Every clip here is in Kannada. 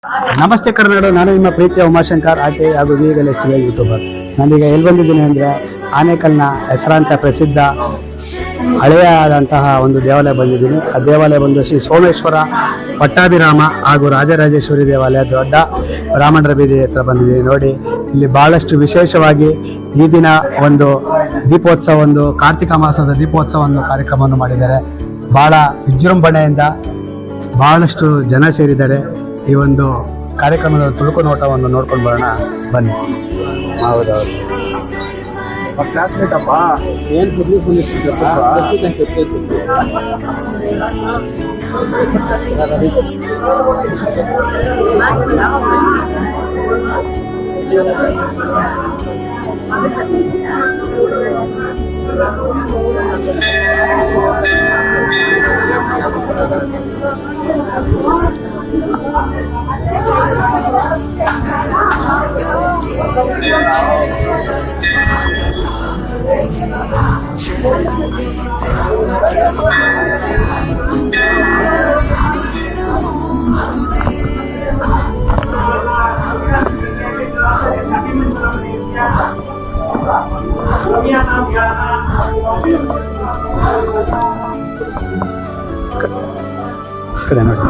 ನಮಸ್ತೆ ಕರ್ನಾಟಕ, ನಾನು ನಿಮ್ಮ ಪ್ರೀತಿಯ ಉಮಾಶಂಕರ್ ಆಕೆ ಹಾಗೂ ವಿಎಲ್ ಯೂಟ್ಯೂಬರ್. ನಾನೀಗ ಎಲ್ಲಿ ಬಂದಿದ್ದೀನಿ ಅಂದರೆ ಆನೇಕಲ್ನ ಹೆಸರಾಂತ ಪ್ರಸಿದ್ಧ ಹಳೆಯಾದಂತಹ ಒಂದು ದೇವಾಲಯ ಬಂದಿದ್ದೀನಿ. ಆ ದೇವಾಲಯ ಬಂದು ಶ್ರೀ ಸೋಮೇಶ್ವರ ಪಟ್ಟಾಭಿರಾಮ ಹಾಗೂ ರಾಜರಾಜೇಶ್ವರಿ ದೇವಾಲಯ, ದೊಡ್ಡ ಬ್ರಾಹ್ಮಣರ ಬೀದಿ ಹತ್ರ ಬಂದಿದ್ದೀನಿ. ನೋಡಿ, ಇಲ್ಲಿ ಭಾಳಷ್ಟು ವಿಶೇಷವಾಗಿ ಈ ದಿನ ಒಂದು ದೀಪೋತ್ಸವ, ಒಂದು ಕಾರ್ತಿಕ ಮಾಸದ ದೀಪೋತ್ಸವ ಒಂದು ಕಾರ್ಯಕ್ರಮವನ್ನು ಮಾಡಿದ್ದಾರೆ. ಭಾಳ ವಿಜೃಂಭಣೆಯಿಂದ ಬಹಳಷ್ಟು ಜನ ಸೇರಿದ್ದಾರೆ. ಈ ಒಂದು ಕಾರ್ಯಕ್ರಮದ ತುಳುಕು ನೋಟವನ್ನು ನೋಡ್ಕೊಂಡು ಬರೋಣ ಬನ್ನಿ. ಹೌದೌದು, ಕ್ಲಾಸ್ಮೇಟ್ ಅಪ್ಪ ಏನು ಕಡೆ ನೋಡಿ.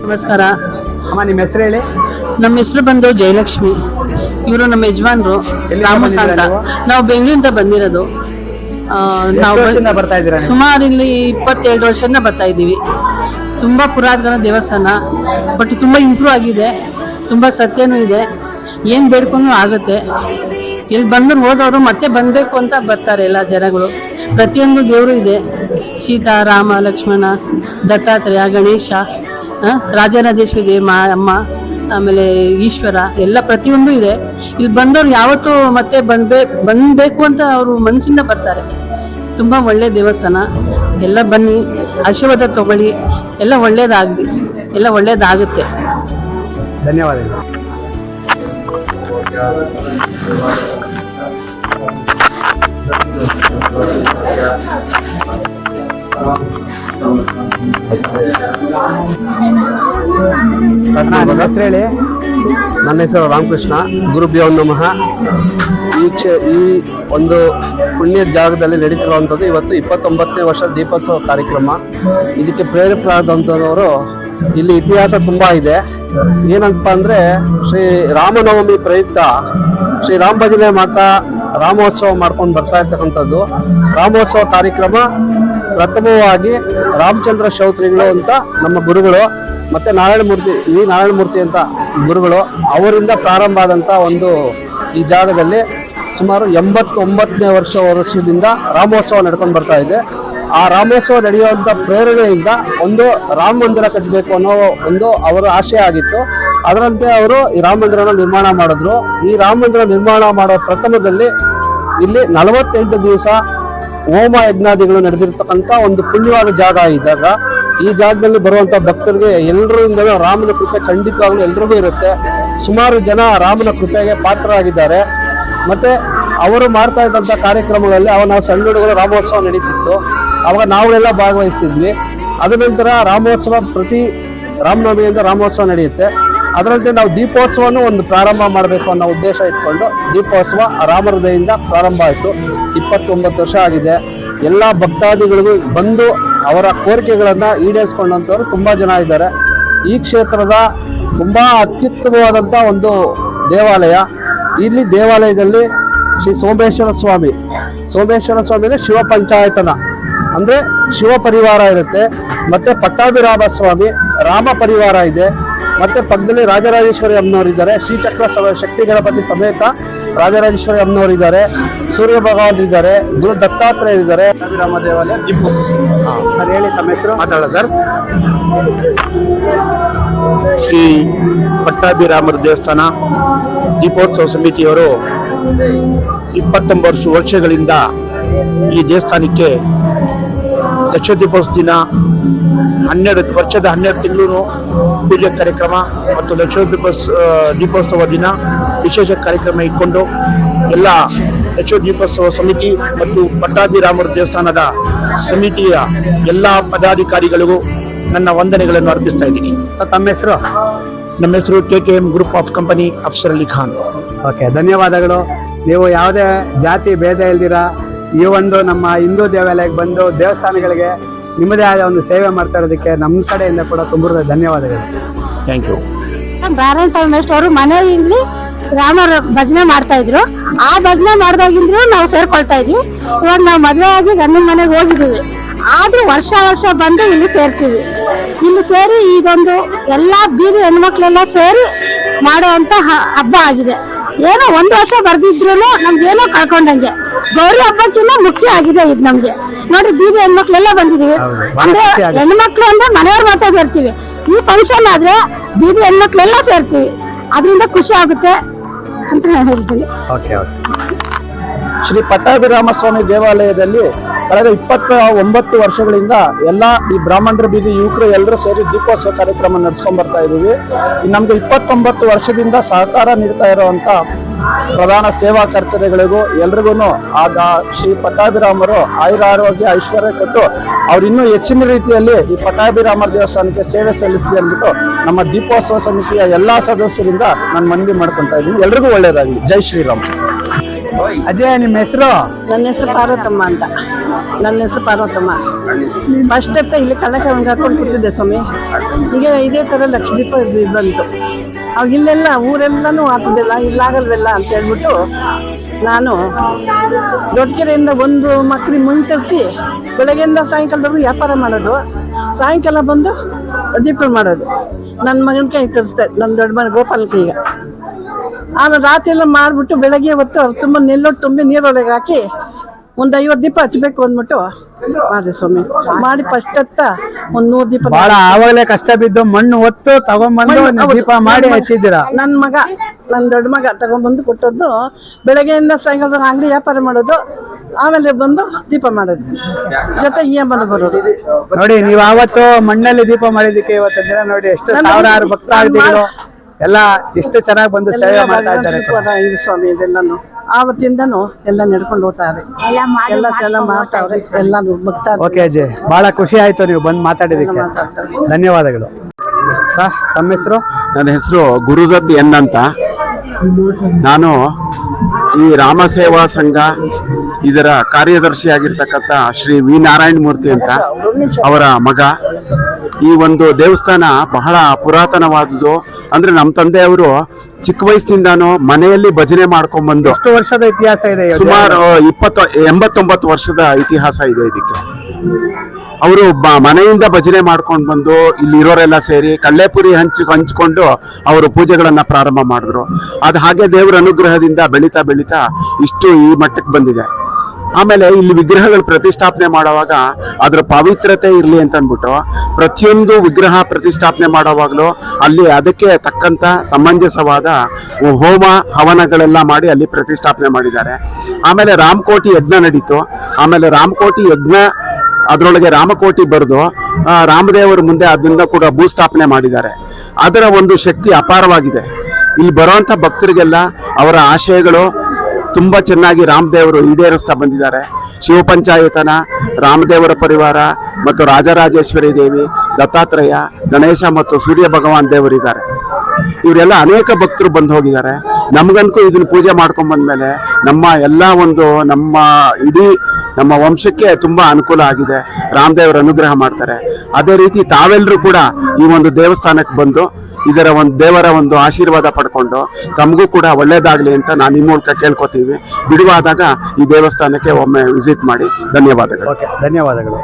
ನಮಸ್ಕಾರ ಅಮ್ಮ, ನಿಮ್ಮ ಹೆಸರು ಹೇಳಿ. ನಮ್ಮ ಹೆಸರು ಬಂದು ಜಯಲಕ್ಷ್ಮಿ. ಇವರು ನಮ್ಮ ಯಜಮಾನ್ರು ರಾಮಸ್ ಅಂತ. ನಾವು ಬೆಂಗಳೂರಿಂದ ಬಂದಿರೋದು. ನಾವು ಬರ್ತಾ ಇದ್ದೀರಾ? ಸುಮಾರು ಇಲ್ಲಿ 27 ವರ್ಷದಿಂದ ಬರ್ತಾ ಇದ್ದೀವಿ. ತುಂಬಾ ಪುರಾತನ ದೇವಸ್ಥಾನ, ಬಟ್ ತುಂಬಾ ಇಂಪ್ರೂವ್ ಆಗಿದೆ. ತುಂಬಾ ಸತ್ಯನೂ ಇದೆ. ಏನ್ ಬೇಡ್ಕೊಂಡು ಆಗುತ್ತೆ. ಇಲ್ಲಿ ಬಂದು ಹೋದವರು ಮತ್ತೆ ಬಂದಬೇಕು ಅಂತ ಬರ್ತಾರೆ ಎಲ್ಲ ಜನಗಳು. ಪ್ರತಿಯೊಂದು ದೇವರು ಇದೆ. ಸೀತಾ, ರಾಮ, ಲಕ್ಷ್ಮಣ, ದತ್ತಾತ್ರೇಯ, ಗಣೇಶ, ರಾಜರಾಜೇಶ್ವರಿ ದೇವಿ, ಅಮ್ಮ, ಆಮೇಲೆ ಈಶ್ವರ, ಎಲ್ಲ ಪ್ರತಿಯೊಂದು ಇದೆ. ಇಲ್ಲಿ ಬಂದವ್ರು ಯಾವತ್ತೂ ಮತ್ತೆ ಬಂದಬೇಕು ಅಂತ ಅವರು ಮನಸ್ಸಿಂದ ಬರ್ತಾರೆ. ತುಂಬ ಒಳ್ಳೆ ದೇವಸ್ಥಾನ. ಎಲ್ಲ ಬನ್ನಿ, ಆಶೀರ್ವಾದ ತಗೊಳ್ಳಿ. ಎಲ್ಲ ಒಳ್ಳೇದಾಗುತ್ತೆ. ಧನ್ಯವಾದಗಳು. ಹೆಸರು ಹೇಳಿ. ನನ್ನ ಹೆಸರು ರಾಮಕೃಷ್ಣ. ಗುರುಭ್ಯೋ ನಮಃ. ಈ ಒಂದು ಪುಣ್ಯ ಜಾಗದಲ್ಲಿ ನಡೀತಿರುವಂಥದ್ದು ಇವತ್ತು 29ನೇ ವರ್ಷದ ದೀಪೋತ್ಸವ ಕಾರ್ಯಕ್ರಮ. ಇದಕ್ಕೆ ಪ್ರೇರೇಪರಾದಂಥವರು ಇಲ್ಲಿ ಇತಿಹಾಸ ತುಂಬ ಇದೆ. ಏನಂತಪ್ಪ ಅಂದರೆ, ಶ್ರೀ ರಾಮನವಮಿ ಪ್ರಯುಕ್ತ ಶ್ರೀ ರಾಮ ಭಜನೆ ಮಾಡ್ತಾ ರಾಮೋತ್ಸವ ಮಾಡ್ಕೊಂಡು ಬರ್ತಾ ಇರ್ತಕ್ಕಂಥದ್ದು. ರಾಮೋತ್ಸವ ಕಾರ್ಯಕ್ರಮ ಪ್ರಥಮವಾಗಿ ರಾಮಚಂದ್ರ ಶ್ರೌತ್ರಿಗಳು ಅಂತ ನಮ್ಮ ಗುರುಗಳು, ಮತ್ತು ನಾರಾಯಣಮೂರ್ತಿ ಅಂತ ಗುರುಗಳು, ಅವರಿಂದ ಪ್ರಾರಂಭ ಆದಂಥ ಒಂದು ಈ ಜಾಗದಲ್ಲಿ ಸುಮಾರು 89ನೇ ವರ್ಷದಿಂದ ರಾಮೋತ್ಸವ ನಡ್ಕೊಂಡು ಬರ್ತಾ ಇದೆ. ಆ ರಾಮೋತ್ಸವ ನಡೆಯುವಂಥ ಪ್ರೇರಣೆಯಿಂದ ಒಂದು ರಾಮ ಮಂದಿರ ಕಟ್ಟಬೇಕು ಅನ್ನೋ ಒಂದು ಅವರ ಆಶಯ ಆಗಿತ್ತು. ಅದರಂತೆ ಅವರು ಈ ರಾಮ ಮಂದಿರನ ನಿರ್ಮಾಣ ಮಾಡಿದ್ರು. ಈ ರಾಮ ಮಂದಿರ ನಿರ್ಮಾಣ ಮಾಡೋ ಪ್ರಥಮದಲ್ಲಿ ಇಲ್ಲಿ 48 ದಿವಸ ಹೋಮ ಯಜ್ಞಾದಿಗಳು ನಡೆದಿರ್ತಕ್ಕಂಥ ಒಂದು ಪುಣ್ಯವಾದ ಜಾಗ ಇದ್ದಾಗ, ಈ ಜಾಗದಲ್ಲಿ ಬರುವಂಥ ಭಕ್ತರಿಗೆ ಎಲ್ಲರಿಂದಲೂ ರಾಮನ ಕೃಪೆ ಖಂಡಿತವಾಗ್ಲೂ ಎಲ್ರಿಗೂ ಇರುತ್ತೆ. ಸುಮಾರು ಜನ ರಾಮನ ಕೃಪೆಗೆ ಪಾತ್ರರಾಗಿದ್ದಾರೆ. ಮತ್ತು ಅವರು ಮಾಡ್ತಾ ಇದ್ದಂಥ ಕಾರ್ಯಕ್ರಮಗಳಲ್ಲಿ ಅವಾಗ ನಾವು ಸಣ್ಣ ಹುಡುಗರು ರಾಮೋತ್ಸವ ನಡೀತಿತ್ತು. ಅವಾಗ ನಾವೆಲ್ಲ ಭಾಗವಹಿಸ್ತಿದ್ವಿ. ಅದ ನಂತರ ರಾಮೋತ್ಸವ ಪ್ರತಿ ರಾಮನವಮಿಯಿಂದ ರಾಮೋತ್ಸವ ನಡೆಯುತ್ತೆ. ಅದರಂತೆ ನಾವು ದೀಪೋತ್ಸವನೂ ಒಂದು ಪ್ರಾರಂಭ ಮಾಡಬೇಕು ಅನ್ನೋ ಉದ್ದೇಶ ಇಟ್ಕೊಂಡು ದೀಪೋತ್ಸವ ರಾಮಹೃದಯಿಂದ ಪ್ರಾರಂಭ ಆಯಿತು. 29 ವರ್ಷ ಆಗಿದೆ. ಎಲ್ಲ ಭಕ್ತಾದಿಗಳಿಗೂ ಬಂದು ಅವರ ಕೋರಿಕೆಗಳನ್ನು ಈಡೇರಿಸ್ಕೊಂಡಂಥವ್ರು ತುಂಬ ಜನ ಇದ್ದಾರೆ. ಈ ಕ್ಷೇತ್ರದ ತುಂಬ ಅತ್ಯುತ್ತಮವಾದಂಥ ಒಂದು ದೇವಾಲಯ. ಇಲ್ಲಿ ದೇವಾಲಯದಲ್ಲಿ ಶ್ರೀ ಸೋಮೇಶ್ವರ ಸ್ವಾಮಿ ಅಂದರೆ ಶಿವ ಪಂಚಾಯತನ ಅಂದರೆ ಶಿವ ಪರಿವಾರ ಇರುತ್ತೆ. ಮತ್ತು ಪಟ್ಟಾಭಿರಾಮ ಸ್ವಾಮಿ ರಾಮ ಪರಿವಾರ ಇದೆ. ಮತ್ತು ಪಕ್ಕದಲ್ಲಿ ರಾಜರಾಜೇಶ್ವರಿ ಅಮ್ಮನವರಿದ್ದಾರೆ. ಶ್ರೀಚಕ್ರ ಶಕ್ತಿ ಗಣಪತಿ ಸಮೇತ ರಾಜರಾಜೇಶ್ವರಿ ಅಮ್ಮನವರಿದ್ದಾರೆ. ಸೂರ್ಯ ಭಗವಾನ್ ಇದ್ದಾರೆ. ಗುರು ದತ್ತಾತ್ರೇಯ ಇದ್ದಾರೆ. ರಾಮ ದೇವಾಲಯ ದೀಪೋತ್ಸವ. ಸರ್ ಹೇಳಿ, ತಮ್ಮ ಹೆಸರು? ಮಾತಾಡೋಣ ಸರ್. ಶ್ರೀ ಪಟ್ಟಾಭಿರಾಮರ ದೇವಸ್ಥಾನ ದೀಪೋತ್ಸವ ಸಮಿತಿಯವರು 29 ವರ್ಷಗಳಿಂದ ಈ ದೇವಸ್ಥಾನಕ್ಕೆ ಲಕ್ಷ ದೀಪೋತ್ಸವ ದಿನ 12 ತಿಂಗಳು ಪೂಜೆ ಕಾರ್ಯಕ್ರಮ ಮತ್ತು ಲಕ್ಷ ದೀಪೋತ್ಸವ ದಿನ ವಿಶೇಷ ಕಾರ್ಯಕ್ರಮ ಇಟ್ಕೊಂಡು ಎಲ್ಲ ಲಕ್ಷ ದೀಪೋತ್ಸವ ಸಮಿತಿ ಮತ್ತು ಪಟ್ಟಾಭಿರಾಮರ ದೇವಸ್ಥಾನದ ಸಮಿತಿಯ ಎಲ್ಲ ಪದಾಧಿಕಾರಿಗಳಿಗೂ ನನ್ನ ವಂದನೆಗಳನ್ನು ಅರ್ಪಿಸ್ತಾ ಇದ್ದೀನಿ. ಸರ್, ತಮ್ಮ ಹೆಸರು? ನಮ್ಮ ಹೆಸರು KKM group of company, Afsar Ali Khan. Okay, ಧನ್ಯವಾದಗಳು. ನೀವು ಯಾವುದೇ ಜಾತಿ ಭೇದ ಇಲ್ದಿರ ಈ ಒಂದು ನಮ್ಮ ಹಿಂದೂ ದೇವಾಲಯಕ್ಕೆ ಬಂದು ದೇವಸ್ಥಾನಗಳಿಗೆ ನಿಮ್ಮದೇ ಆದ ಒಂದು ಸೇವೆ ಮಾಡ್ತಾ ಇರೋದಕ್ಕೆ ನಮ್ಮ ಕಡೆಯಿಂದ ಕೂಡ ತುಂಬ ಧನ್ಯವಾದಗಳು. Thank you. ಅವರು ಮನೆಯಲ್ಲಿ ರಾಮರ ಭಜನೆ ಮಾಡ್ತಾ ಇದ್ರು. ಆ ಭಜನೆ ಮಾಡ್ದಾಗಿಂದ್ರು ನಾವು ಸೇರ್ಕೊಳ್ತಾ ಇದ್ವಿ. ಇವಾಗ ನಾವು ಮದುವೆ ಆಗಿ ಗಂಡನ ಮನೆಗೆ ಹೋಗಿದ್ದೀವಿ. ಆದ್ರೂ ವರ್ಷ ಬಂದು ಇಲ್ಲಿ ಸೇರ್ತೀವಿ. ಇಲ್ಲಿ ಸೇರಿ ಇದೊಂದು ಎಲ್ಲಾ ಬೀದಿ ಹೆಣ್ಮಕ್ಳೆಲ್ಲ ಸೇರಿ ಮಾಡುವಂತ ಹಬ್ಬ ಆಗಿದೆ. ಏನೋ 1 ವರ್ಷ ಬರ್ದಿದ್ರು ನಮ್ಗೇನೋ ಕಳ್ಕೊಂಡಂಗೆ. ಗೌರಿ ಹಬ್ಬಕ್ಕಿಂತ ಮುಖ್ಯ ಆಗಿದೆ ಇದು ನಮ್ಗೆ. ನೋಡ್ರಿ, ಬೀದಿ ಹೆಣ್ಮಕ್ಳೆಲ್ಲ ಬಂದಿದೀವಿ. ಅಂದ್ರೆ ಹೆಣ್ಮಕ್ಳು ಅಂದ್ರೆ ಮನೆಯವ್ರ ಮಾತ್ರ ಸೇರ್ತೀವಿ. ಈ ಫಂಕ್ಷನ್ ಆದ್ರೆ ಬೀದಿ ಹೆಣ್ಮಕ್ಳೆಲ್ಲ ಸೇರ್ತೀವಿ. ಅದರಿಂದ ಖುಷಿ ಆಗುತ್ತೆ ಅಂತ ನಾನು ಹೇಳ್ತೀನಿ. ಶ್ರೀ ಪಟ್ಟಾಭಿರಾಮ ಸ್ವಾಮಿ ದೇವಾಲಯದಲ್ಲಿ ಕಳೆದ 29 ವರ್ಷಗಳಿಂದ ಎಲ್ಲ ಈ ಬ್ರಾಹ್ಮಣರ ಬೀದಿ ಯುವಕರು ಎಲ್ಲರೂ ಸೇರಿ ದೀಪೋತ್ಸವ ಕಾರ್ಯಕ್ರಮ ನಡೆಸ್ಕೊಂಡ್ ಬರ್ತಾ ಇದ್ದೀವಿ. ನಮ್ಗೆ 29 ವರ್ಷದಿಂದ ಸಹಕಾರ ನೀಡ್ತಾ ಇರುವಂತ ಪ್ರಧಾನ ಸೇವಾ ಕರ್ತವ್ಯಗಳಿಗೂ ಎಲ್ರಿಗೂ ಆದ ಶ್ರೀ ಪಟ್ಟಾಭಿರಾಮರು ಆಯುರಾರೋಗ್ಯ ಐಶ್ವರ್ಯ ಕೊಟ್ಟು ಅವ್ರು ಇನ್ನೂ ಹೆಚ್ಚಿನ ರೀತಿಯಲ್ಲಿ ಈ ಪಟ್ಟಾಭಿರಾಮರ ದೇವಸ್ಥಾನಕ್ಕೆ ಸೇವೆ ಸಲ್ಲಿಸ್ಲಿ ಅಂದ್ಬಿಟ್ಟು ನಮ್ಮ ದೀಪೋತ್ಸವ ಸಮಿತಿಯ ಎಲ್ಲಾ ಸದಸ್ಯರಿಂದ ನಾನು ಮನವಿ ಮಾಡ್ಕೊಂತ ಇದ್ದೀನಿ. ಎಲ್ರಿಗೂ ಒಳ್ಳೇದಾಗಲಿ. ಜೈ ಶ್ರೀರಾಮ್. ಅಜಯ್, ನಿಮ್ಮ ಹೆಸರು? ನನ್ನ ಹೆಸರು ಪಾರ್ವತಮ್ಮ ಅಂತ. ಫಸ್ಟ್ ಇಲ್ಲಿ ಕಳ್ಳಕ ಹಾಕೊಂಡು ಕೂತಿದ್ದೆ ಸ್ವಾಮಿ. ಈಗ ಇದೇ ಥರ ಲಕ್ಷ ದೀಪ ಬಂತು. ಅವಾಗ ಇಲ್ಲೆಲ್ಲ ಊರೆಲ್ಲನೂ ಹಾಕಿದ್ದೆಲ್ಲ ಇಲ್ಲಾಗಲ್ವೆಲ್ಲ ಅಂತ ಹೇಳ್ಬಿಟ್ಟು ನಾನು ದೊಡ್ಡಕೆರೆಯಿಂದ ಒಂದು ಮಕ್ಕಳಿಗೆ ಮುಂಚರಿಸಿ ಬೆಳಗ್ಗೆಯಿಂದ ಸಾಯಂಕಾಲದವರೆಗೂ ವ್ಯಾಪಾರ ಮಾಡೋದು, ಸಾಯಂಕಾಲ ಬಂದು ದೀಪ ಮಾಡೋದು. ನನ್ನ ಮಗನ ಕೈ ತರಿಸ್ದೆ, ನನ್ನ ದೊಡ್ಡ ಮಗ ಗೋಪಾಲನ ಕೈಗೆ. ಆಮೇಲೆ ರಾತ್ರಿ ಎಲ್ಲ ಮಾಡಿಬಿಟ್ಟು ಬೆಳಗ್ಗೆ ಹೊತ್ತು ತುಂಬ ನೆಲ್ಲೊಟ್ಟು ತುಂಬಿ ನೀರೊಳಗೆ ಹಾಕಿ ಒಂದು 50 ದೀಪ ಹಚ್ಚಬೇಕು ಅಂದ್ಬಿಟ್ಟು ಮಾಡಿದೆ ಸ್ವಾಮಿ. ಮಾಡಿ ಫಸ್ಟ್ ಒಂದು 100 ದೀಪ. ಬಹಳ ಆವಾಗಲೇ ಕಷ್ಟ ಬಿದ್ದು ಮಣ್ಣು ಹೊತ್ತು ತಗೊಂಡ್ಬಂದು ದೀಪ ಮಾಡಿ ಹಚ್ಚಿದ್ದೀರಾ? ನನ್ನ ದೊಡ್ಡ ಮಗ ತಗೊಂಡ್ಬಂದು ಕೊಟ್ಟದ್ದು. ಬೆಳಗ್ಗೆಯಿಂದ ಸಾಯಂಕಾಲ ಅಂಗಡಿ ವ್ಯಾಪಾರ ಮಾಡೋದು, ಆಮೇಲೆ ಬಂದು ದೀಪ ಮಾಡೋದು, ಜೊತೆ EMI ಬರೋದು. ನೋಡಿ, ನೀವು ಆವತ್ತು ಮಣ್ಣಲ್ಲಿ ದೀಪ ಮಾಡಿದ್ದಕ್ಕೆ ಇವತ್ತು ದಿನ ನೋಡಿ ಎಷ್ಟು ಸಾವಿರಾರು ಭಕ್ತಾದಿಗಳು ಎಲ್ಲ ಎಷ್ಟು ಚೆನ್ನಾಗಿ ಬಂದು ಸೇವೆ ಮಾಡ್ತಾ ಇದ್ದಾರೆ. ಇದು ಸ್ವಾಮಿ, ಇದೆಲ್ಲಾನು ಆವತ್ತಿಂದನೂ ಎಲ್ಲ ನಡ್ಕೊಂಡು ಹೋಗ್ತಾರೆ, ಎಲ್ಲ ಸಲ ಮಾಡ್ತಾವ್ರೆ ಎಲ್ಲಾನು ಭಕ್ತ. ಓಕೆ ಅಜಯ್, ಬಹಳ ಖುಷಿ ಆಯ್ತು ನೀವು ಬಂದು ಮಾತಾಡಿದಕ್ಕೆ. ಧನ್ಯವಾದಗಳು. ಸರ್, ತಮ್ಮ ಹೆಸರು? ನನ್ನ ಹೆಸರು ಗುರುದತ್ ಎನ್ ಅಂತ. ನಾನು ಈ ರಾಮ ಸೇವಾ ಸಂಘ ಇದರ ಕಾರ್ಯದರ್ಶಿಯಾಗಿರ್ತಕ್ಕಂಥ ಶ್ರೀ ವಿ ನಾರಾಯಣ ಮೂರ್ತಿ ಅಂತ ಅವರ ಮಗ. ಈ ಒಂದು ದೇವಸ್ಥಾನ ಬಹಳ ಪುರಾತನವಾದುದು. ಅಂದ್ರೆ ನಮ್ಮ ತಂದೆಯವರು ಚಿಕ್ಕ ವಯಸ್ಸಿನಿಂದಾನು ಮನೆಯಲ್ಲಿ ಭಜನೆ ಮಾಡ್ಕೊಂಡ್ಬಂದು ಎಷ್ಟು ವರ್ಷದ ಇತಿಹಾಸ ಇದೆ? ಸುಮಾರು 89 ವರ್ಷದ ಇತಿಹಾಸ ಇದೆ ಇದಕ್ಕೆ. ಅವರು ಮನೆಯಿಂದ ಭಜನೆ ಮಾಡ್ಕೊಂಡು ಬಂದು ಇಲ್ಲಿ ಇರೋರೆಲ್ಲ ಸೇರಿ ಕಲ್ಲೇಪುರಿ ಹಂಚ್ಕೊಂಡು ಅವರು ಪೂಜೆಗಳನ್ನ ಪ್ರಾರಂಭ ಮಾಡಿದ್ರು. ಅದು ಹಾಗೆ ದೇವರ ಅನುಗ್ರಹದಿಂದ ಬೆಳೀತಾ ಬೆಳೀತಾ ಇಷ್ಟು ಈ ಮಟ್ಟಕ್ಕೆ ಬಂದಿದೆ. ಆಮೇಲೆ ಇಲ್ಲಿ ವಿಗ್ರಹಗಳು ಪ್ರತಿಷ್ಠಾಪನೆ ಮಾಡುವಾಗ ಅದರ ಪವಿತ್ರತೆ ಇರಲಿ ಅಂತ ಅಂದ್ಬಿಟ್ಟು ಪ್ರತಿಯೊಂದು ವಿಗ್ರಹ ಪ್ರತಿಷ್ಠಾಪನೆ ಮಾಡುವಾಗಲೂ ಅಲ್ಲಿ ಅದಕ್ಕೆ ತಕ್ಕಂತ ಸಮಂಜಸವಾದ ಹೋಮ ಹವನಗಳೆಲ್ಲ ಮಾಡಿ ಅಲ್ಲಿ ಪ್ರತಿಷ್ಠಾಪನೆ ಮಾಡಿದ್ದಾರೆ. ಆಮೇಲೆ ರಾಮಕೋಟಿ ಯಜ್ಞ ನಡೀತು. ಆಮೇಲೆ ರಾಮಕೋಟಿ ಯಜ್ಞ ಅದರೊಳಗೆ ರಾಮಕೋಟಿ ಬರೆದು ರಾಮದೇವರ ಮುಂದೆ ಅದನ್ನ ಕೂಡ ಭೂಸ್ಥಾಪನೆ ಮಾಡಿದ್ದಾರೆ. ಅದರ ಒಂದು ಶಕ್ತಿ ಅಪಾರವಾಗಿದೆ. ಇಲ್ಲಿ ಬರುವಂತ ಭಕ್ತರಿಗೆಲ್ಲ ಅವರ ಆಶಯಗಳು ತುಂಬಾ ಚೆನ್ನಾಗಿ ರಾಮದೇವರು ಈಡೇರಿಸ್ತಾ ಬಂದಿದ್ದಾರೆ. ಶಿವ ಪಂಚಾಯತನ, ರಾಮದೇವರ ಪರಿವಾರ ಮತ್ತು ರಾಜರಾಜೇಶ್ವರಿ ದೇವಿ, ದತ್ತಾತ್ರೇಯ, ಗಣೇಶ ಮತ್ತು ಸೂರ್ಯ ಭಗವಾನ್ ದೇವರಿದ್ದಾರೆ. ಇವರೆಲ್ಲ ಅನೇಕ ಭಕ್ತರು ಬಂದು ಹೋಗಿದ್ದಾರೆ. ನಮಗನ್ಕು ಇದನ್ನ ಪೂಜೆ ಮಾಡ್ಕೊಂಡ್ ಬಂದ್ಮೇಲೆ ನಮ್ಮ ಇಡೀ ನಮ್ಮ ವಂಶಕ್ಕೆ ತುಂಬಾ ಅನುಕೂಲ ಆಗಿದೆ. ರಾಮದೇವರ ಅನುಗ್ರಹ ಮಾಡ್ತಾರೆ. ಅದೇ ರೀತಿ ತಾವೆಲ್ಲರೂ ಕೂಡ ಈ ಒಂದು ದೇವಸ್ಥಾನಕ್ಕೆ ಬಂದು ಇದರ ಒಂದು ದೇವರ ಒಂದು ಆಶೀರ್ವಾದ ಪಡ್ಕೊಂಡು ತಮಗೂ ಕೂಡ ಒಳ್ಳೇದಾಗ್ಲಿ ಅಂತ ನಾನು ನಿಮ್ಮ ಮೂಲಕ ಕೇಳ್ಕೊತೀವಿ. ಬಿಡುವಾದಾಗ ಈ ದೇವಸ್ಥಾನಕ್ಕೆ ಒಮ್ಮೆ ವಿಸಿಟ್ ಮಾಡಿ. ಧನ್ಯವಾದಗಳು. ಓಕೆ, ಧನ್ಯವಾದಗಳು.